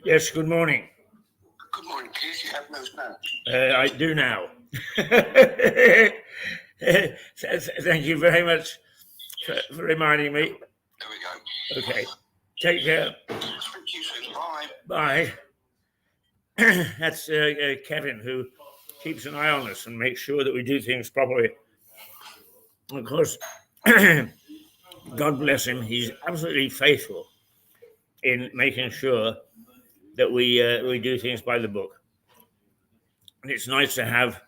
Yes, good morning. Good morning, Keith. You have no snacks. I do now. Thank you very much for reminding me. There we go. Okay, take care. Speak to you soon. Bye. Bye. That's Kevin, who keeps an eye on us and makes sure that we do things properly. Of course, God bless him, he's absolutely faithful in making sure that we do things by the book. And it's nice to have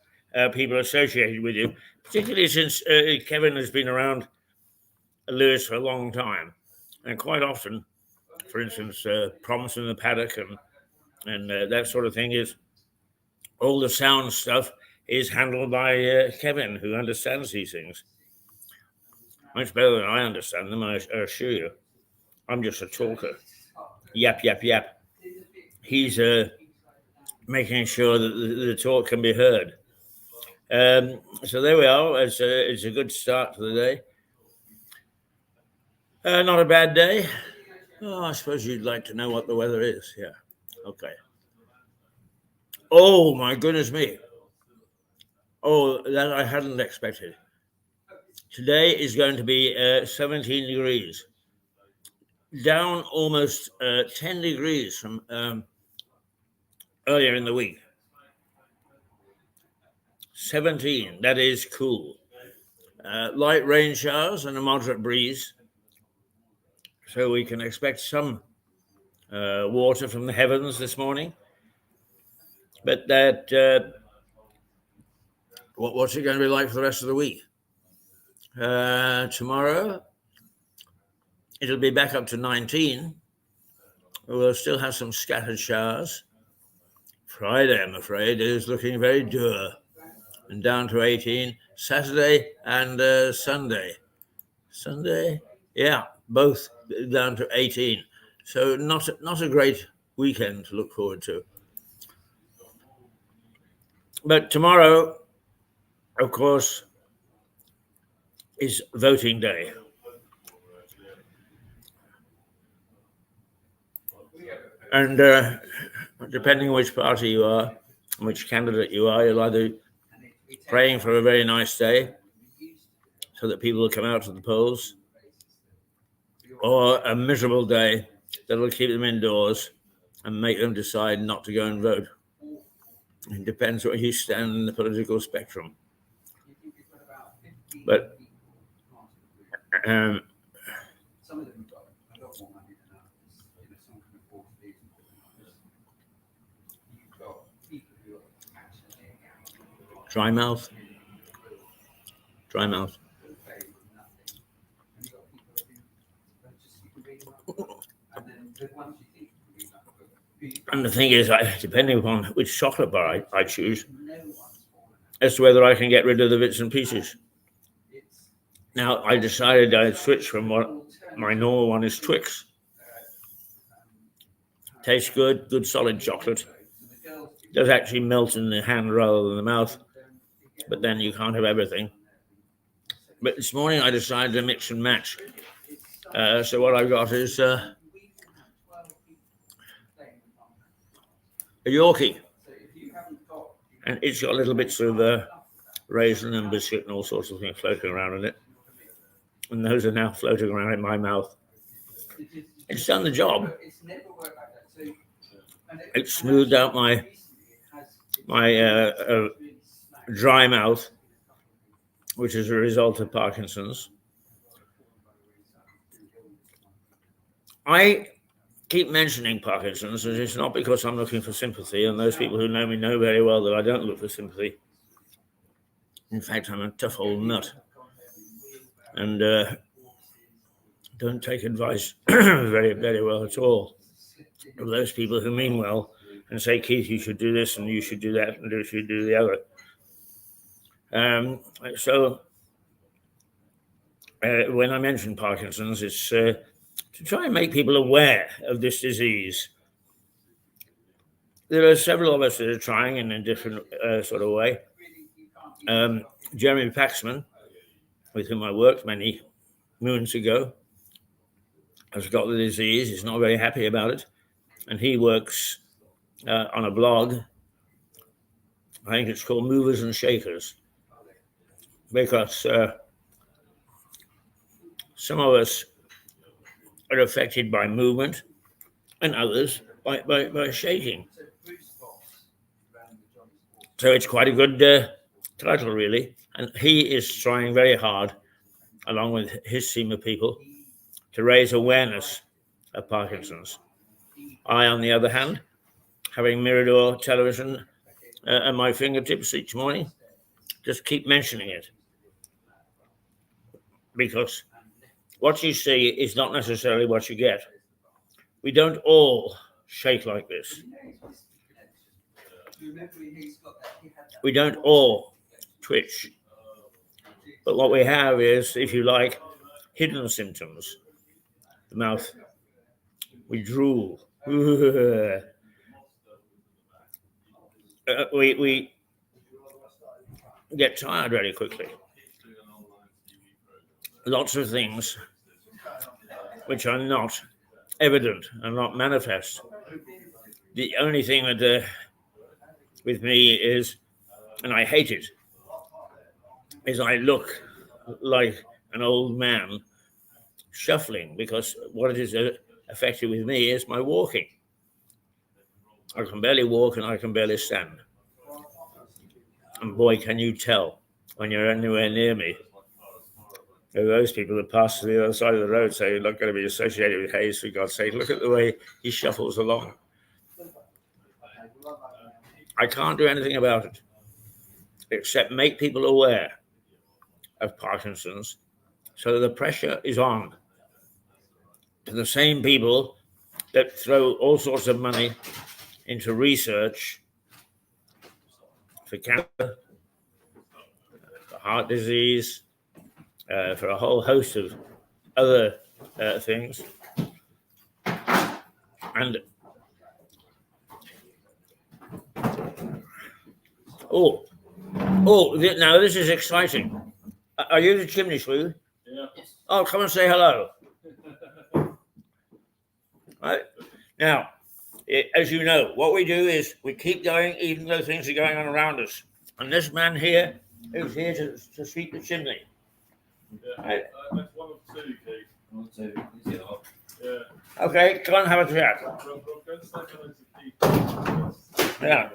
people associated with you, particularly since Kevin has been around Lewis for a long time. And quite often, for instance, Promise in the Paddock and that sort of thing is all the sound stuff is handled by Kevin, who understands these things much better than I understand them, I assure you. I'm just a talker. Yap, yap, yap. He's making sure that the talk can be heard. So there we are. It's a good start to the day. Not a bad day. Oh, I suppose you'd like to know what the weather is. Yeah. Okay. Oh, my goodness me. Oh, that I hadn't expected. Today is going to be 17 degrees. Down almost 10 degrees from earlier in the week. 17, that is cool. Light rain showers and a moderate breeze. So we can expect some water from the heavens this morning. But that, what's it going to be like for the rest of the week? Tomorrow, it'll be back up to 19. We'll still have some scattered showers. Friday, I'm afraid, is looking very dour and down to 18. Saturday and Sunday. Sunday? Yeah, both down to 18. So not a great weekend to look forward to. But tomorrow, of course, is voting day. And depending on which party you are, which candidate you are, you'll either praying for a very nice day so that people will come out to the polls, or a miserable day that'll keep them indoors and make them decide not to go and vote. It depends where you stand in the political spectrum. But dry mouth. And the thing is, depending upon which chocolate bar I choose, as to whether I can get rid of the bits and pieces. Now, I decided I'd switch from what my normal one is Twix. Tastes good solid chocolate. Does actually melt in the hand rather than the mouth, but then you can't have everything. But this morning I decided to mix and match. So what I've got is a Yorkie, and it's got little bits of raisin and biscuit and all sorts of things floating around in it, and those are now floating around in my mouth. It's done the job. It smoothed out my dry mouth, which is a result of Parkinson's. I keep mentioning Parkinson's, and it's not because I'm looking for sympathy, and those people who know me know very well that I don't look for sympathy. In fact, I'm a tough old nut, and don't take advice very, very well at all of those people who mean well and say, Keith, you should do this and you should do that and you should do the other. So when I mention Parkinson's, it's to try and make people aware of this disease. There are several of us that are trying in a different sort of way. Jeremy Paxman, with whom I worked many moons ago, has got the disease. He's not very happy about it. And he works on a blog. I think it's called Movers and Shakers, because some of us are affected by movement and others by shaking. So it's quite a good title, really. And he is trying very hard, along with his team of people, to raise awareness of Parkinson's. I, on the other hand, having Mirador television at my fingertips each morning, just keep mentioning it. Because what you see is not necessarily what you get. We don't all shake like this. We don't all twitch. But what we have is, if you like, hidden symptoms. The mouth, we drool. We get tired very quickly. Lots of things which are not evident and not manifest. The only thing that with me is, and I hate it, is I look like an old man shuffling, because what it is affected with me is my walking. I can barely walk and I can barely stand. And boy, can you tell when you're anywhere near me. There are those people that pass to the other side of the road say, you're not going to be associated with Hayes, for God's sake. Look at the way he shuffles along. I can't do anything about it except make people aware of Parkinson's, so that the pressure is on to the same people that throw all sorts of money into research for cancer, for heart disease, for a whole host of other things. And now this is exciting. Are you the chimney sweep? Yeah. Oh, come and say hello. Right? Now, as you know, what we do is we keep going even though things are going on around us. And this man here is here to sweep the chimney. Yeah. Right. That's one of two, Keith. Okay, come and have a chat. Yeah.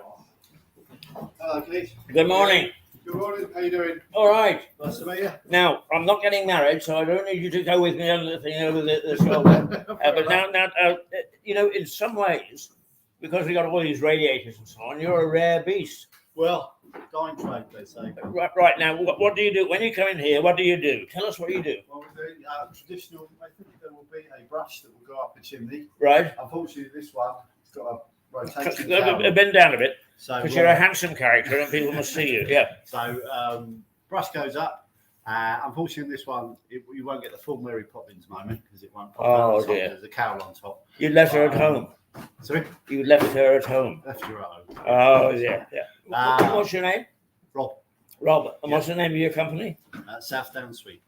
Hello, Keith. Good morning. Good morning. How you doing? All right. Nice to meet you. Now, I'm not getting married, so I don't need you to go with me on the thing over the shoulder. But now, in some ways, because we got all these radiators and so on, you're a rare beast. Well, dying trade, they say. Right now, what do you do when you come in here? What do you do? Tell us what you do. Well, we're doing traditional. I think there will be a brush that will go up a chimney. Right. Unfortunately, this one has got a rotating Bend down a bit, so because you're a handsome character and people must see you. Yeah. So brush goes up. Unfortunately, this one you won't get the full Mary Poppins moment because it won't pop out the top. Dear. There's a cowl on top. You left her at home. Sorry? You left her at home. Left her at home. Oh, yeah. What's your name? Rob. Rob. And what's the name of your company? South Down Street.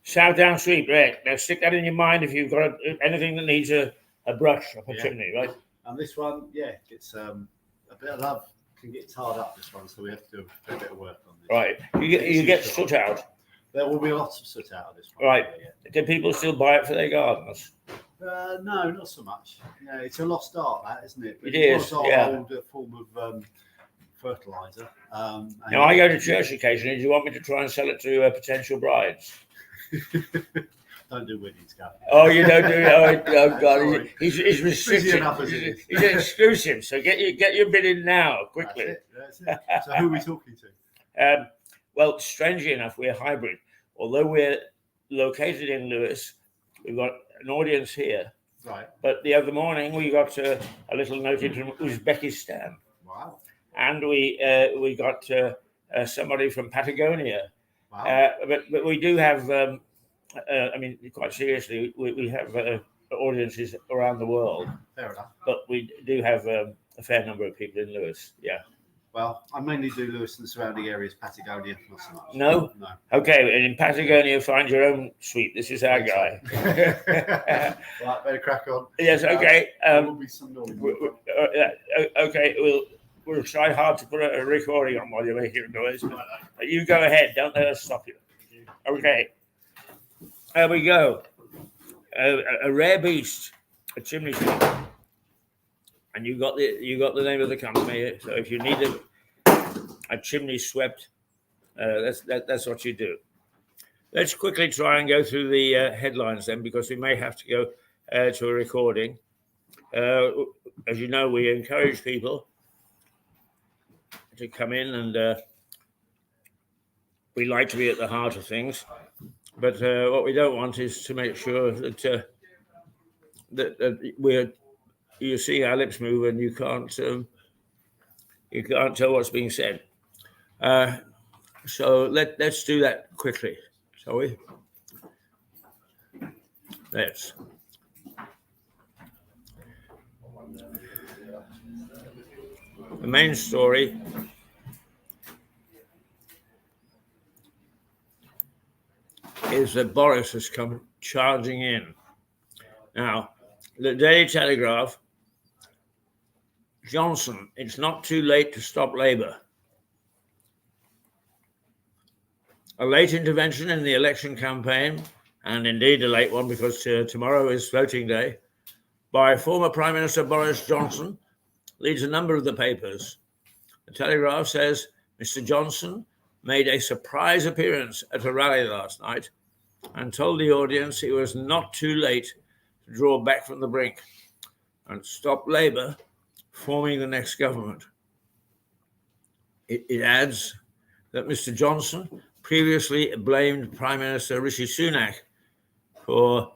South Down Street, right. Now stick that in your mind if you've got anything that needs a brush up a chimney, right? And this one, gets a bit of love. Can get tarred up, this one, so we have to do a bit of work on this. Right. You get soot out. There will be lots of soot out of this one. Right. Do people still buy it for their gardens? No, not so much. Yeah, it's a lost art, that, isn't it? It is, yeah. Old form of fertilizer. Now, I go to church occasionally. Do you want me to try and sell it to potential brides? Don't do weddings, Gary. Oh, you don't do it? Oh God. He's restricted. Enough, as it is. He's exclusive. So get your bid in now, quickly. That's it. So who are we talking to? Well, strangely enough, we're hybrid. Although we're located in Lewis, we've got an audience here. Right. But the other morning, we got a little note from Uzbekistan. Wow. And we got somebody from Patagonia. Wow. But we do have, quite seriously, we have audiences around the world. Fair enough. But we do have a fair number of people in Lewis, yeah. Well, I mainly do Lewis and the surrounding areas, Patagonia, not so much. No? No. Okay, and in Patagonia, find your own suite. This is our guy. Right, better crack on. Yes, okay. There will be some noise. Okay, we'll try hard to put a recording on while you're making noise. You go ahead. Don't let us stop you. Okay. There we go. A rare beast, a chimney sweep. And you got the name of the company. So if you need a chimney swept, that's what you do. Let's quickly try and go through the headlines then, because we may have to go to a recording. As you know, we encourage people to come in, and we like to be at the heart of things. But what we don't want is to make sure that you see our lips move and you can't tell what's being said. So let's do that quickly, shall we? Let's. The main story is that Boris has come charging in. Now, the Daily Telegraph, Johnson, it's not too late to stop Labour. A late intervention in the election campaign, and indeed a late one because tomorrow is voting day, by former Prime Minister Boris Johnson leads a number of the papers. The Telegraph says Mr. Johnson made a surprise appearance at a rally last night and told the audience it was not too late to draw back from the brink and stop Labour forming the next government. It adds that Mr. Johnson previously blamed Prime Minister Rishi Sunak for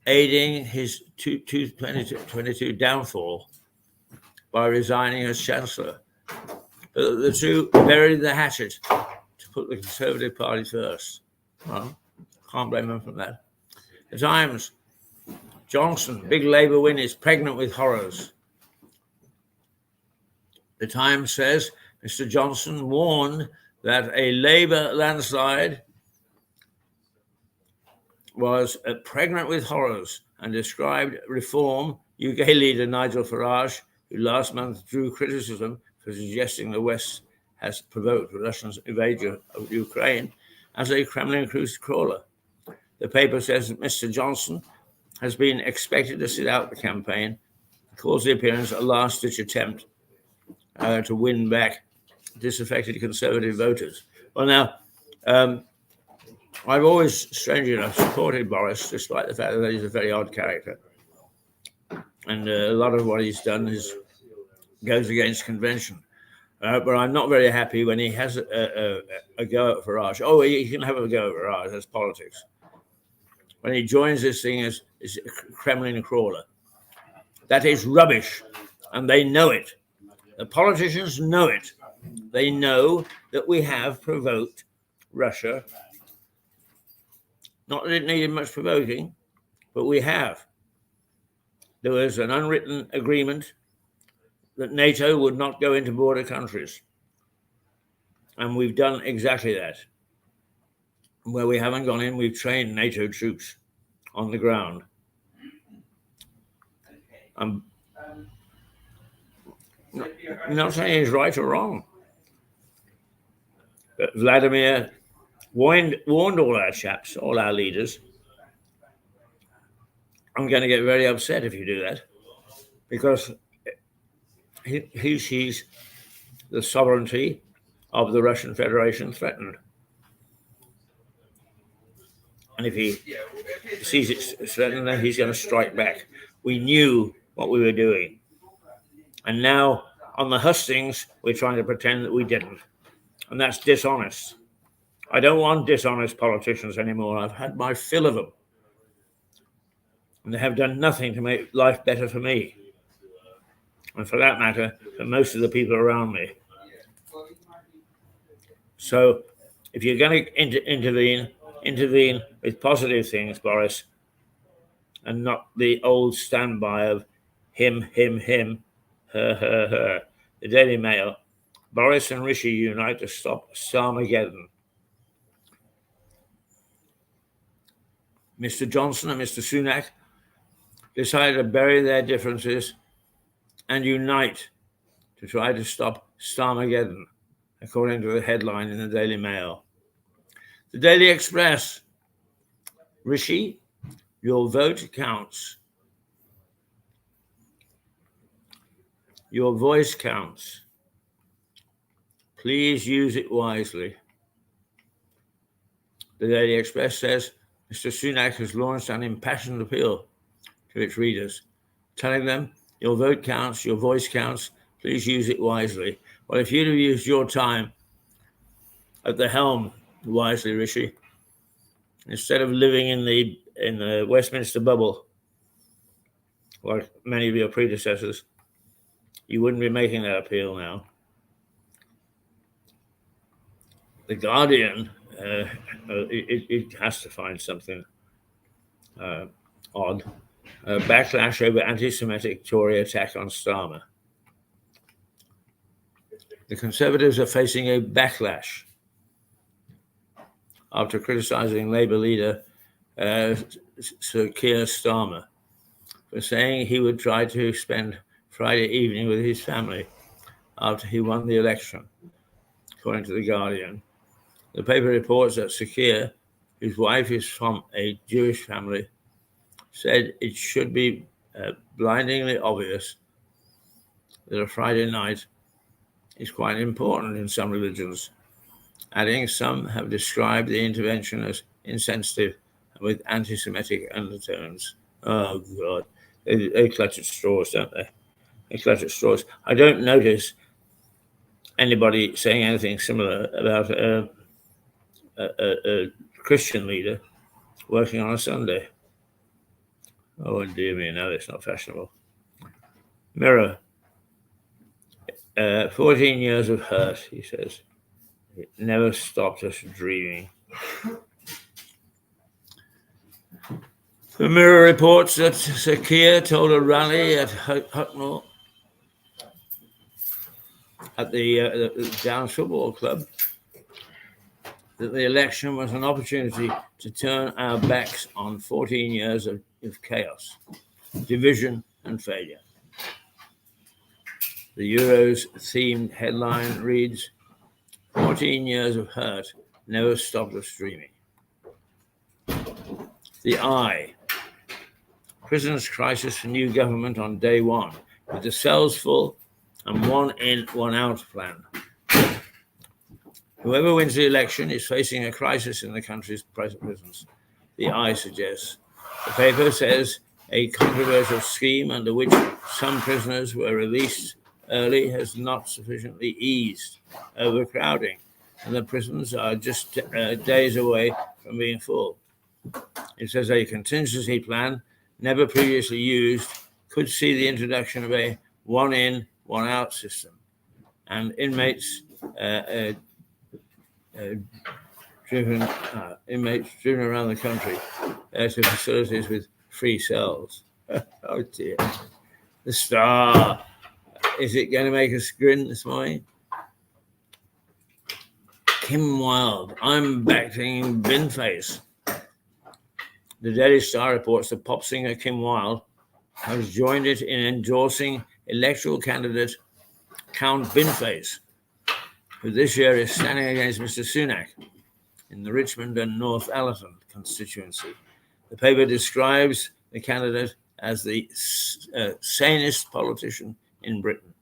aiding his 2022 downfall by resigning as Chancellor. But the two buried the hatchet to put the Conservative Party first. Well, can't blame them for that. The Times, Johnson, big Labour win, is pregnant with horrors. The Times says Mr. Johnson warned that a Labour landslide was pregnant with horrors and described Reform UK leader Nigel Farage, who last month drew criticism for suggesting the West has provoked Russia's invasion of Ukraine, as a Kremlin cruise crawler. The paper says that Mr. Johnson has been expected to sit out the campaign, calls the appearance a last-ditch attempt to win back disaffected Conservative voters. Well, now, I've always, strangely enough, supported Boris, despite the fact that he's a very odd character. And a lot of what he's done goes against convention. But I'm not very happy when he has a go at Farage. Oh, he can have a go at Farage. That's politics. When he joins this thing as a Kremlin crawler, that is rubbish, and they know it. The politicians know it. They know that we have provoked Russia. Not that it needed much provoking, but we have. There was an unwritten agreement that NATO would not go into border countries. And we've done exactly that. Where we haven't gone in, we've trained NATO troops on the ground. I'm not saying he's right or wrong. But Vladimir warned all our chaps, all our leaders. I'm going to get very upset if you do that, because he sees the sovereignty of the Russian Federation threatened. And if he sees it threatened, then he's going to strike back. We knew what we were doing. And now, on the hustings, we're trying to pretend that we didn't. And that's dishonest. I don't want dishonest politicians anymore. I've had my fill of them. And they have done nothing to make life better for me. And for that matter, for most of the people around me. So, if you're going to intervene with positive things, Boris, and not the old standby of him, her. The Daily Mail. Boris and Rishi unite to stop Starmageddon. Mr. Johnson and Mr. Sunak decided to bury their differences and unite to try to stop Starmageddon, according to the headline in the Daily Mail. The Daily Express. Rishi, your vote counts. Your voice counts. Please use it wisely. The Daily Express says Mr. Sunak has launched an impassioned appeal to its readers, telling them, your vote counts, your voice counts, please use it wisely. Well, if you'd have used your time at the helm wisely, Rishi, instead of living in the Westminster bubble, like many of your predecessors, you wouldn't be making that appeal now. The Guardian, it has to find something odd. Backlash over anti-Semitic Tory attack on Starmer. The Conservatives are facing a backlash after criticizing Labour leader Sir Keir Starmer for saying he would try to spend Friday evening with his family after he won the election, according to The Guardian. The paper reports that Sir Keir, whose wife is from a Jewish family, said it should be blindingly obvious that a Friday night is quite important in some religions, adding some have described the intervention as insensitive and with anti-Semitic undertones. Oh, God. They clutch at straws, don't they? They clutch at straws. I don't notice anybody saying anything similar about a Christian leader working on a Sunday. Oh, dear me, no, it's not fashionable. Mirror. 14 years of hurt, he says. It never stopped us dreaming. The Mirror reports that Sir Keir told a rally at Hucknall at the Downs Football Club that the election was an opportunity to turn our backs on 14 years of chaos, division and failure. The Euros themed headline reads, 14 years of hurt never stopped us dreaming. The I. Prisoners crisis for new government on day one, with the cells full and one in, one out plan. Whoever wins the election is facing a crisis in the country's prisons, the I suggests. The paper says a controversial scheme under which some prisoners were released early has not sufficiently eased overcrowding, and the prisons are just days away from being full. It says a contingency plan, never previously used, could see the introduction of a one in, one out system, and inmates driven around the country to facilities with free cells. Oh dear. The Star. Is it going to make us grin this morning? Kim Wilde. I'm backing Binface. The Daily Star reports that pop singer Kim Wilde has joined it in endorsing electoral candidate Count Binface, who this year is standing against Mr. Sunak in the Richmond and North Allerton constituency. The paper describes the candidate as the sanest politician in Britain.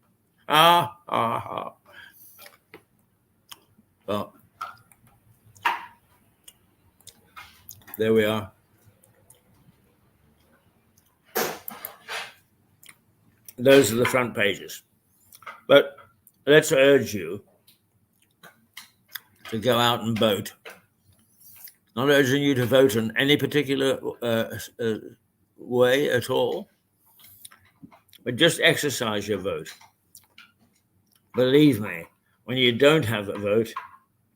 Well, there we are. Those are the front pages. But let's urge you to go out and vote. Not urging you to vote in any particular way at all, but just exercise your vote. Believe me, when you don't have a vote,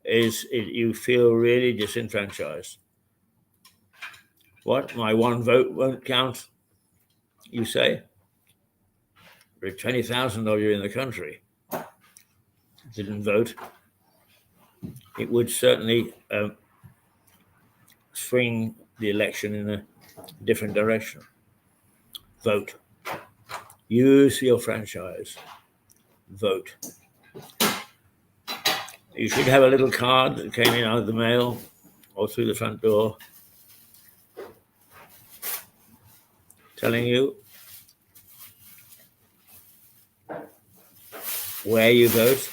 you feel really disenfranchised. What? My one vote won't count, you say? There are 20,000 of you in the country didn't vote. It would certainly swing the election in a different direction. Vote. Use your franchise. Vote. You should have a little card that came in out of the mail or through the front door telling you where you vote.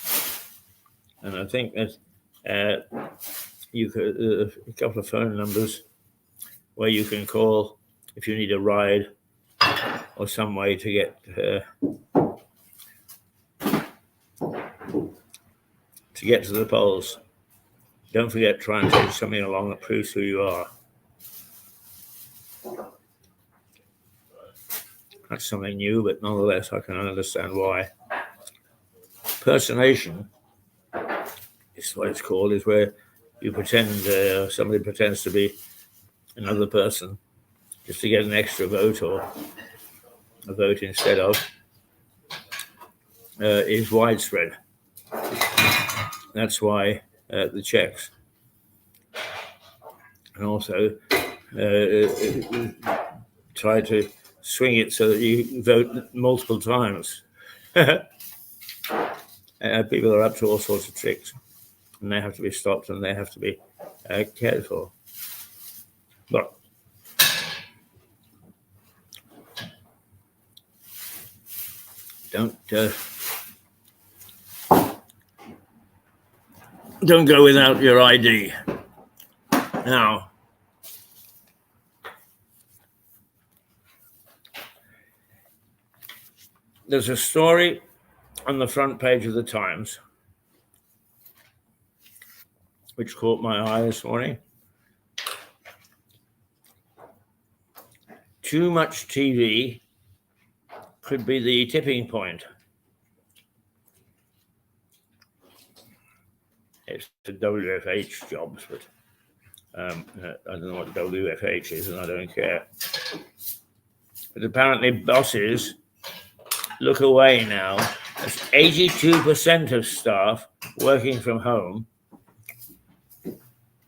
And I think that you could a couple of phone numbers where you can call if you need a ride or some way to get to the polls. Don't forget, try and take something along that proves who you are. That's something new, but nonetheless, I can understand why. Impersonation is what it's called, is where you pretend, somebody pretends to be another person just to get an extra vote or a vote instead of, is widespread. That's why the checks. And also try to swing it so that you vote multiple times. People are up to all sorts of tricks, and they have to be stopped and they have to be cared for. But don't go without your ID. Now, there's a story on the front page of the Times which caught my eye this morning. Too much TV could be the tipping point. It's the WFH jobs, but I don't know what WFH is, and I don't care. But apparently bosses look away now. There's 82% of staff working from home,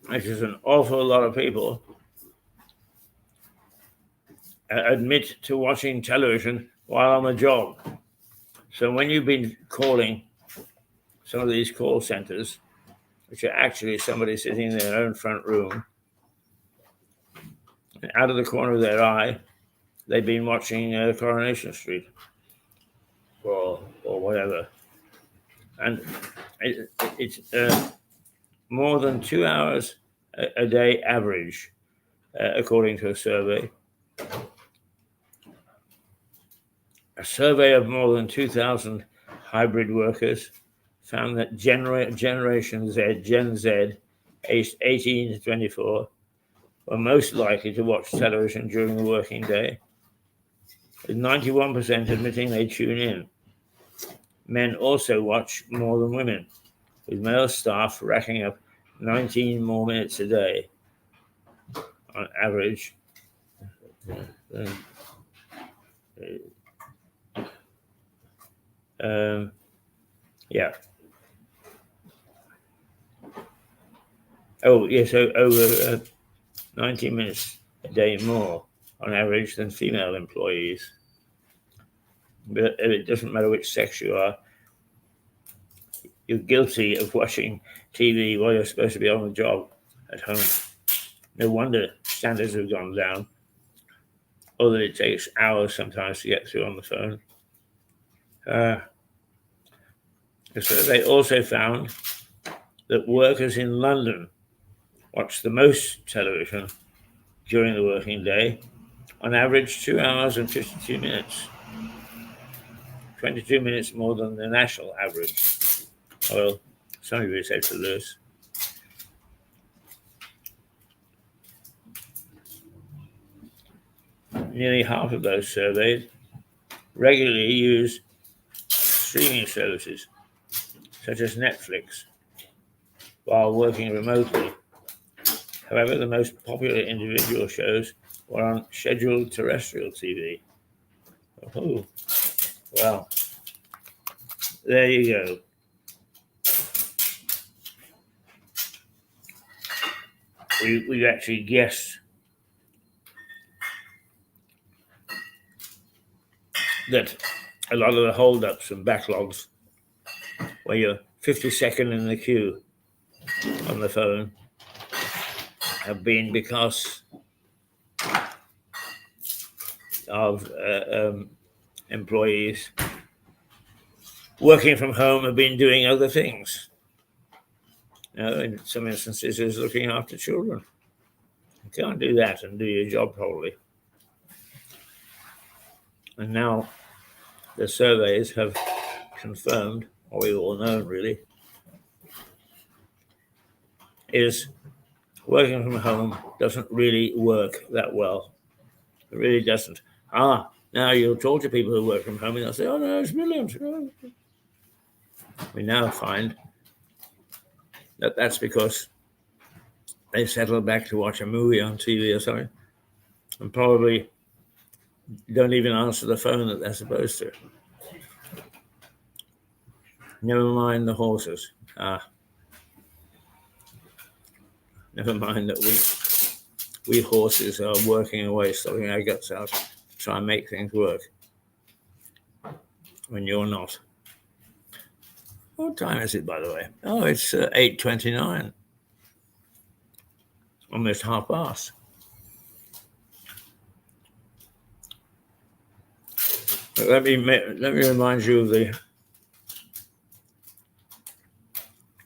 which is an awful lot of people, admit to watching television while on the job. So when you've been calling some of these call centers, which are actually somebody sitting in their own front room out of the corner of their eye, they've been watching Coronation Street or whatever. And it's more than 2 hours a day average, according to a survey. A survey of more than 2,000 hybrid workers found that Generation Z, Gen Z, aged 18 to 24, were most likely to watch television during the working day, with 91% admitting they tune in. Men also watch more than women, with male staff racking up 19 more minutes a day on average. Yeah. Oh, yes, over 19 minutes a day more on average than female employees. But it doesn't matter which sex you are, you're guilty of watching TV while you're supposed to be on the job at home. No wonder standards have gone down, or that it takes hours sometimes to get through on the phone. The survey also found that workers in London watch the most television during the working day, on average 2 hours and 52 minutes, 22 minutes more than the national average. Well, some of you say to Lewis. Nearly half of those surveyed regularly use streaming services, such as Netflix, while working remotely. However, the most popular individual shows were on scheduled terrestrial TV. Oh, well, there you go. We actually guessed that a lot of the hold-ups and backlogs, where you're 52nd in the queue on the phone, have been because of employees working from home have been doing other things. In some instances, is looking after children. You can't do that and do your job properly. And now the surveys have confirmed, what we've all known really, is working from home doesn't really work that well. It really doesn't. Now you'll talk to people who work from home and they'll say, oh no, it's brilliant. We now find that that's because they settle back to watch a movie on TV or something and probably don't even answer the phone that they're supposed to. Never mind the horses. Never mind that we horses are working away, stuffing our guts out to try and make things work when you're not. What time is it, by the way? Oh, it's 8:29. Almost half past. But let me remind you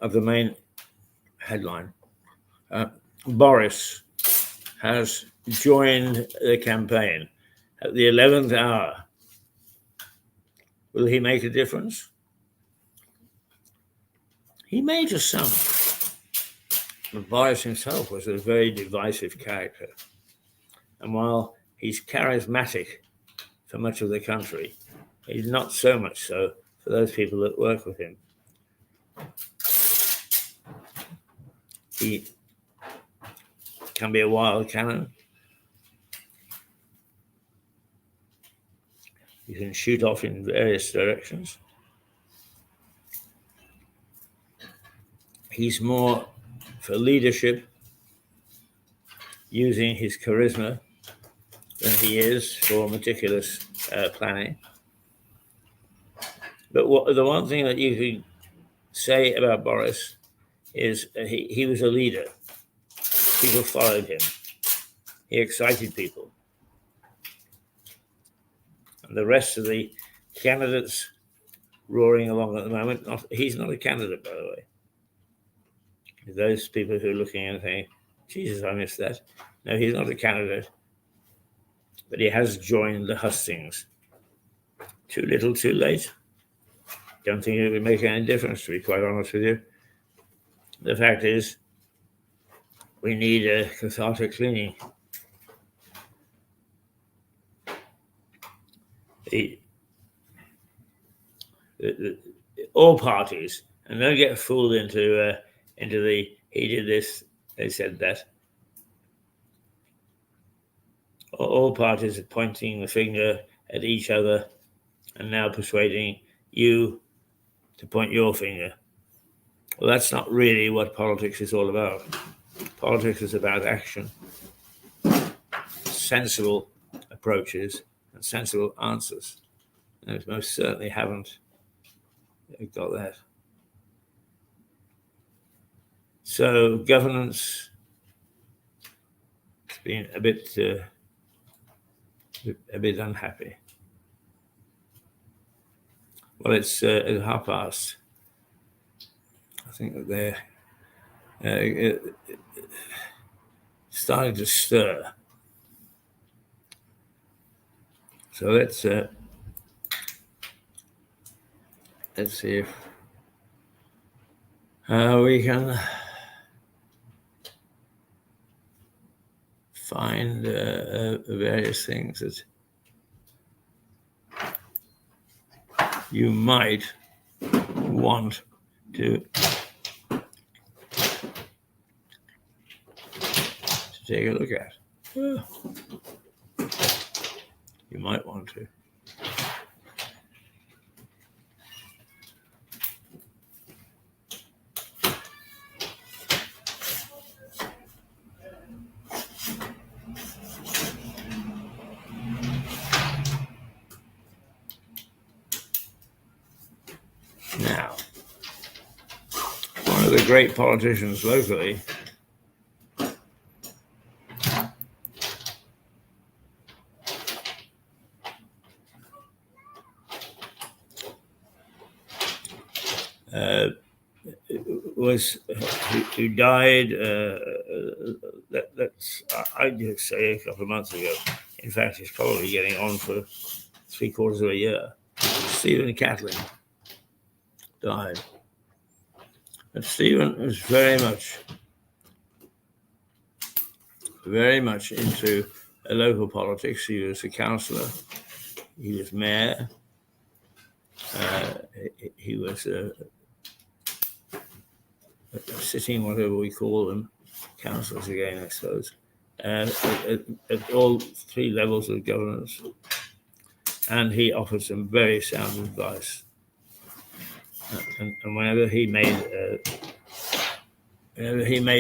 of the main headline. Boris has joined the campaign at the 11th hour. Will he make a difference? He may to some. But Boris himself was a very divisive character. And while he's charismatic for much of the country, he's not so much so for those people that work with him. He can be a wild cannon. You can shoot off in various directions. He's more for leadership, using his charisma, than he is for meticulous planning. But the one thing that you could say about Boris is he was a leader. People followed him. he excited people. And the rest of the candidates roaring along at the moment, he's not a candidate, by the way. Those people who are looking and saying, Jesus, I missed that. No, he's not a candidate. But he has joined the hustings. Too little, too late. Don't think it would make any difference, to be quite honest with you. The fact is, we need a cathartic cleaning. All parties, and don't get fooled into the he did this, they said that. All parties are pointing the finger at each other and now persuading you to point your finger. Well, that's not really what politics is all about. Politics is about action, sensible approaches, and sensible answers. And we most certainly haven't got that. So governance has been a bit unhappy. Well, it's at past. I think that they're starting to stir. So let's see if we can find various things that you might want to take a look at. You might want to. Now, one of the great politicians locally was who died. I'd just say a couple of months ago. In fact, he's probably getting on for 3/4 of a year. Stephen Catlin died. But Stephen was very much into local politics. He was a councillor. He was mayor. He was a sitting, whatever we call them, councillors again, I suppose, at all three levels of governance. And he offered some very sound advice. And whenever he made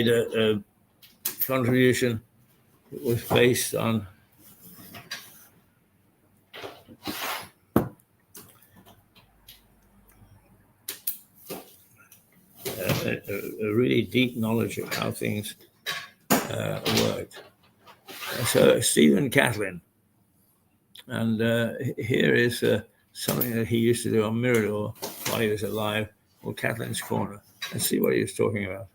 a contribution, it was based on a really deep knowledge of how things work. So Stephen Catlin, and here is something that he used to do on Mirador while he was alive, called Catlin's Corner. Let's see what he was talking about.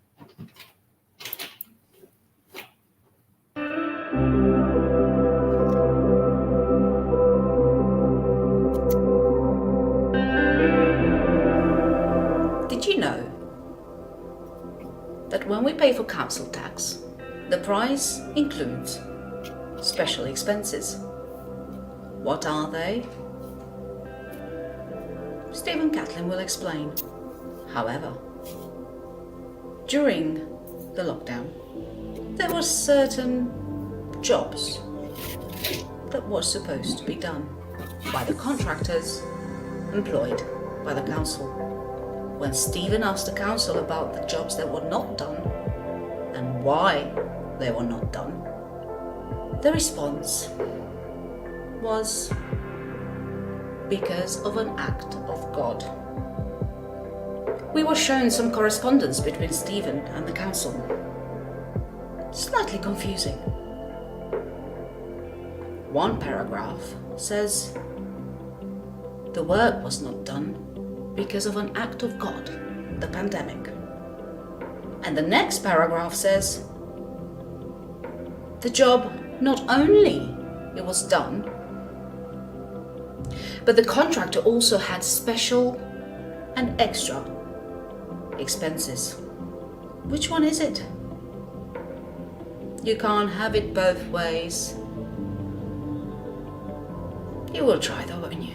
Did you know that when we pay for council tax, the price includes special expenses? What are they? Stephen Catlin will explain. However, during the lockdown, there were certain jobs that were supposed to be done by the contractors employed by the council. When Stephen asked the council about the jobs that were not done and why they were not done, the response was because of an act of God. We were shown some correspondence between Stephen and the council. Slightly confusing. One paragraph says the work was not done because of an act of God, the pandemic. And the next paragraph says the job not only it was done, but the contractor also had special and extra expenses. Which one is it? You can't have it both ways. You will try though, won't you?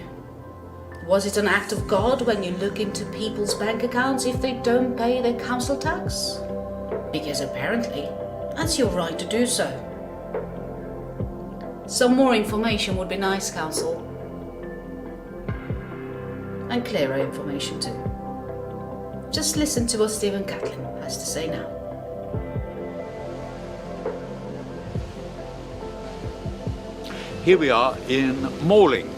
Was it an act of God when you look into people's bank accounts if they don't pay their council tax? Because apparently, that's your right to do so. Some more information would be nice, council. And clearer information too. Just listen to what Stephen Catlin has to say now. Here we are in Malling,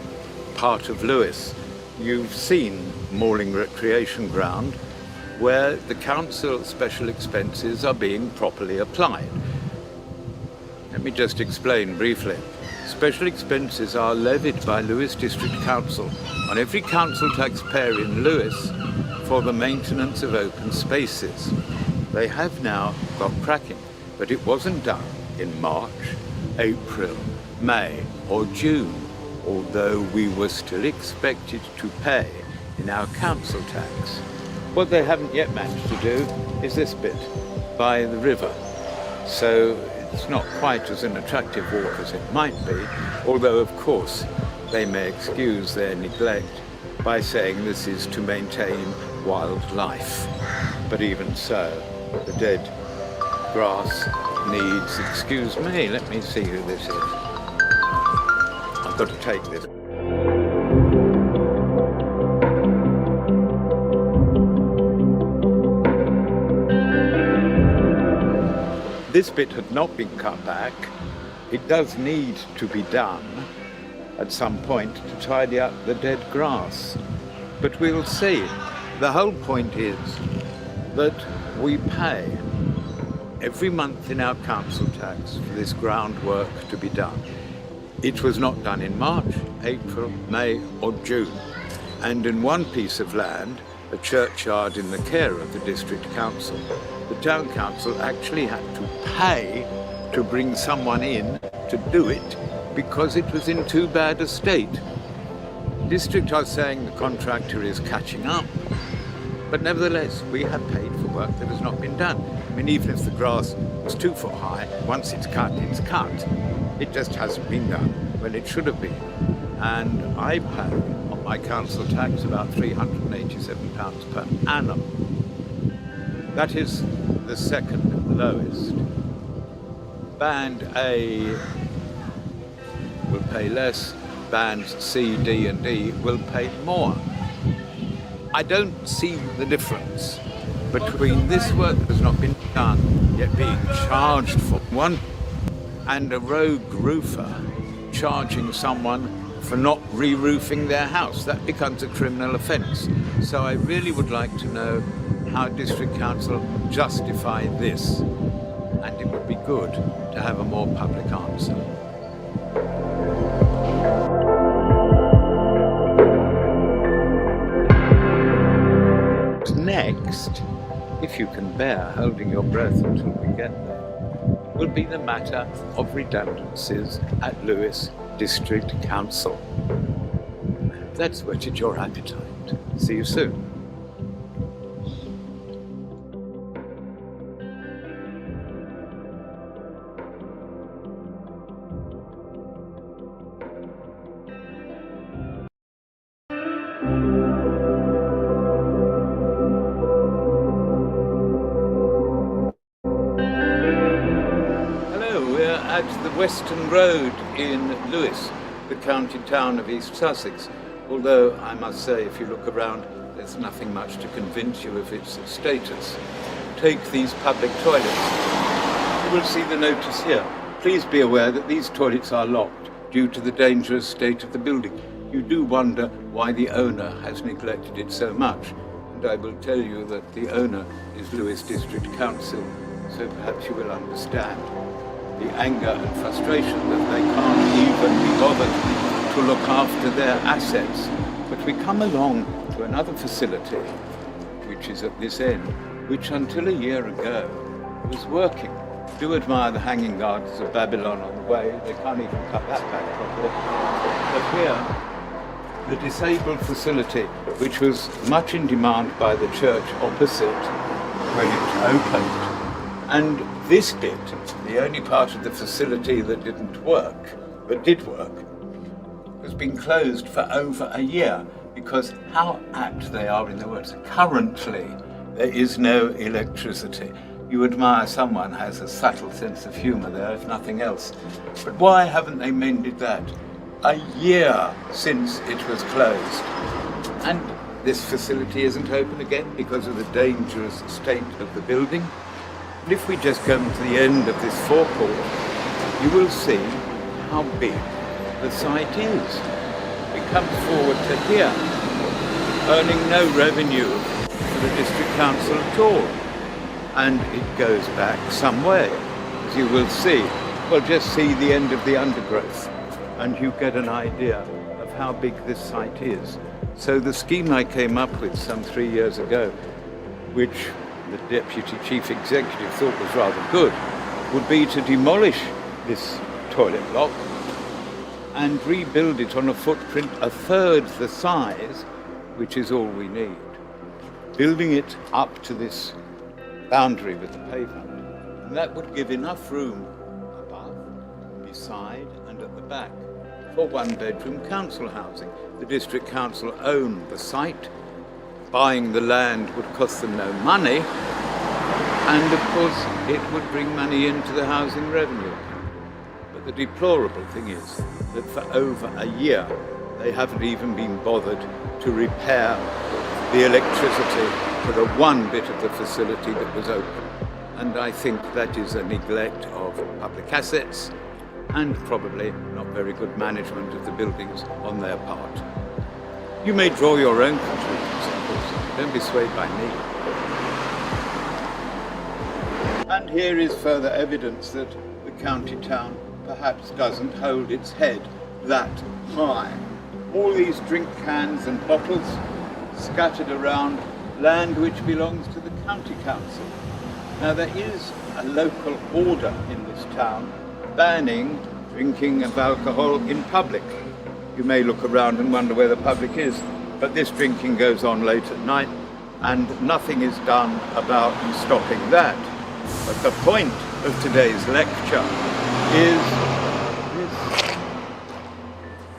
part of Lewes. You've seen Malling Recreation Ground, where the council special expenses are being properly applied. Let me just explain briefly. Special expenses are levied by Lewes District Council on every council taxpayer in Lewes for the maintenance of open spaces. They have now got cracking, but it wasn't done in March, April, May or June, although we were still expected to pay in our council tax. What they haven't yet managed to do is this bit, by the river. So it's not quite as an attractive walk as it might be, although of course they may excuse their neglect by saying this is to maintain wildlife. But even so, the dead grass needs, excuse me, let me see who this is. I've got to take this. This bit had not been cut back. It does need to be done at some point to tidy up the dead grass. But we'll see. The whole point is that we pay every month in our council tax for this groundwork to be done. It was not done in March, April, May or June. And in one piece of land, a churchyard in the care of the district council, the town council actually had to pay to bring someone in to do it because it was in too bad a state. District are saying the contractor is catching up, but nevertheless, we have paid for work that has not been done. I mean, even if the grass was 2 foot high, once it's cut, it's cut. It just hasn't been done when it should have been. And I've had on my council tax about £387 per annum. That is the second lowest. Band A will pay less, bands C, D and D will pay more. I don't see the difference between this work that has not been done, yet being charged for one, and a rogue roofer charging someone for not re-roofing their house. That becomes a criminal offence. So I really would like to know how District Council justify this, and it would be good to have a more public answer. Next, if you can bear holding your breath until we get there, will be the matter of redundancies at Lewes District Council. That's whetted your appetite. See you soon. At the Western Road in Lewes, the county town of East Sussex. Although I must say, if you look around, there's nothing much to convince you of its status. Take these public toilets. You will see the notice here. Please be aware that these toilets are locked due to the dangerous state of the building. You do wonder why the owner has neglected it so much, and I will tell you that the owner is Lewes District Council, so perhaps you will understand. the anger and frustration that they can't even be bothered to look after their assets. But we come along to another facility, which is at this end, which until a year ago was working. Do admire the Hanging Gardens of Babylon on the way. They can't even cut that back properly. But here, the disabled facility, which was much in demand by the church opposite when it opened. And this bit, the only part of the facility that didn't work, but did work, has been closed for over a year because how apt they are in their words. Currently, there is no electricity. You admire someone has a subtle sense of humour there, if nothing else. But why haven't they mended that? A year since it was closed. And this facility isn't open again because of the dangerous state of the building. And if we just come to the end of this forecourt, you will see how big the site is. We come forward to here, earning no revenue for the district council at all. And it goes back some way, as you will see. Well, just see the end of the undergrowth, and you get an idea of how big this site is. So the scheme I came up with some 3 years ago, which the Deputy Chief Executive thought was rather good, would be to demolish this toilet block and rebuild it on a footprint a third the size, which is all we need. Building it up to this boundary with the pavement, and that would give enough room above, beside and at the back for one-bedroom council housing. The district council owned the site. Buying the land would cost them no money, and of course it would bring money into the housing revenue. But the deplorable thing is that for over a year they haven't even been bothered to repair the electricity for the one bit of the facility that was open. And I think that is a neglect of public assets and probably not very good management of the buildings on their part. You may draw your own conclusions, of course. Don't be swayed by me. And here is further evidence that the county town perhaps doesn't hold its head that high. All these drink cans and bottles scattered around land which belongs to the county council. Now there is a local order in this town banning drinking of alcohol in public. You may look around and wonder where the public is, but this drinking goes on late at night and nothing is done about stopping that. But the point of today's lecture is this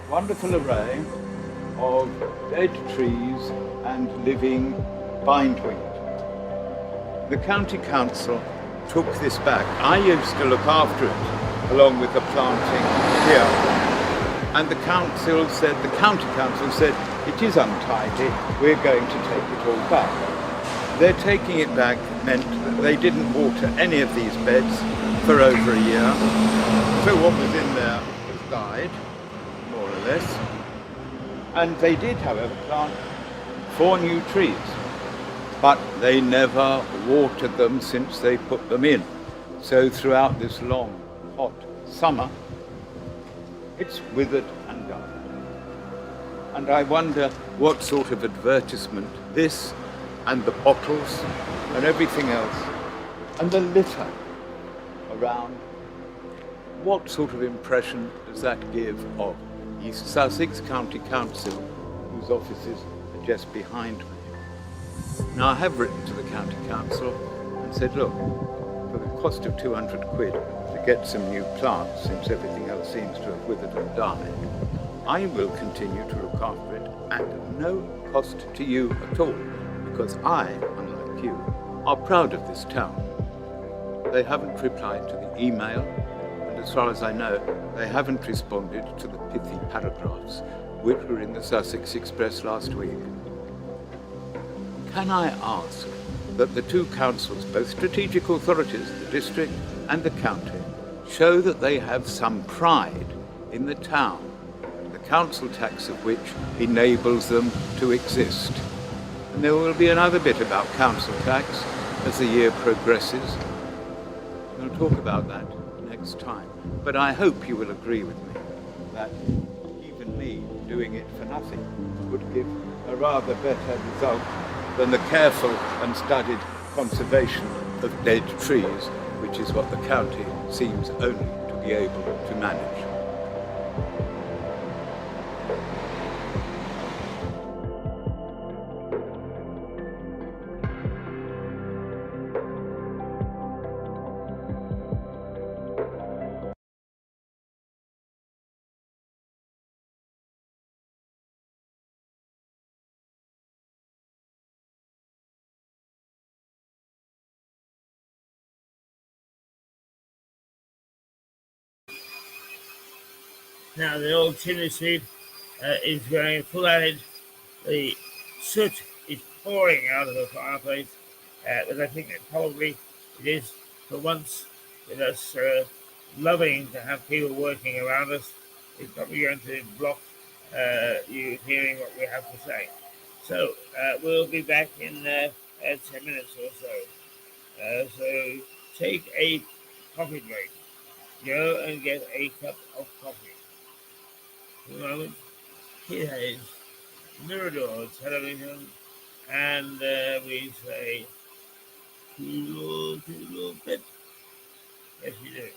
wonderful array of dead trees and living bindweed. The county council took this back. I used to look after it along with the planting here. And the county council said, it is untidy, we're going to take it all back. Their taking it back meant that they didn't water any of these beds for over a year. So what was in there has died, more or less. And they did, however, plant 4 new trees, but they never watered them since they put them in. So throughout this long, hot summer, it's withered and died. And I wonder what sort of advertisement this and the bottles and everything else and the litter around, what sort of impression does that give of East Sussex County Council, whose offices are just behind me? Now I have written to the County Council and said, look, for the cost of 200 quid to get some new plants, since everything else seems to have withered and died, I will continue to look after it at no cost to you at all, because I, unlike you, are proud of this town. They haven't replied to the email, and as far as I know, they haven't responded to the pithy paragraphs which were in the Sussex Express last week. Can I ask that the two councils, both strategic authorities, the district and the county, show that they have some pride in the town, the council tax of which enables them to exist? And there will be another bit about council tax as the year progresses. We'll talk about that next. next time. But I hope you will agree with me that even me doing it for nothing would give a rather better result than the careful and studied conservation of dead trees, which is what the county seems only to be able to manage. Now the old chimney sweep is going full at it. The soot is pouring out of the fireplace, but I think that probably it is for once with us loving to have people working around us. It's probably going to block you hearing what we have to say. So we'll be back in 10 minutes or so. So take a coffee break. Go and get a cup of coffee. For the moment, here is Mirador television, and we say toodle, toodle, pip. Yes, you do.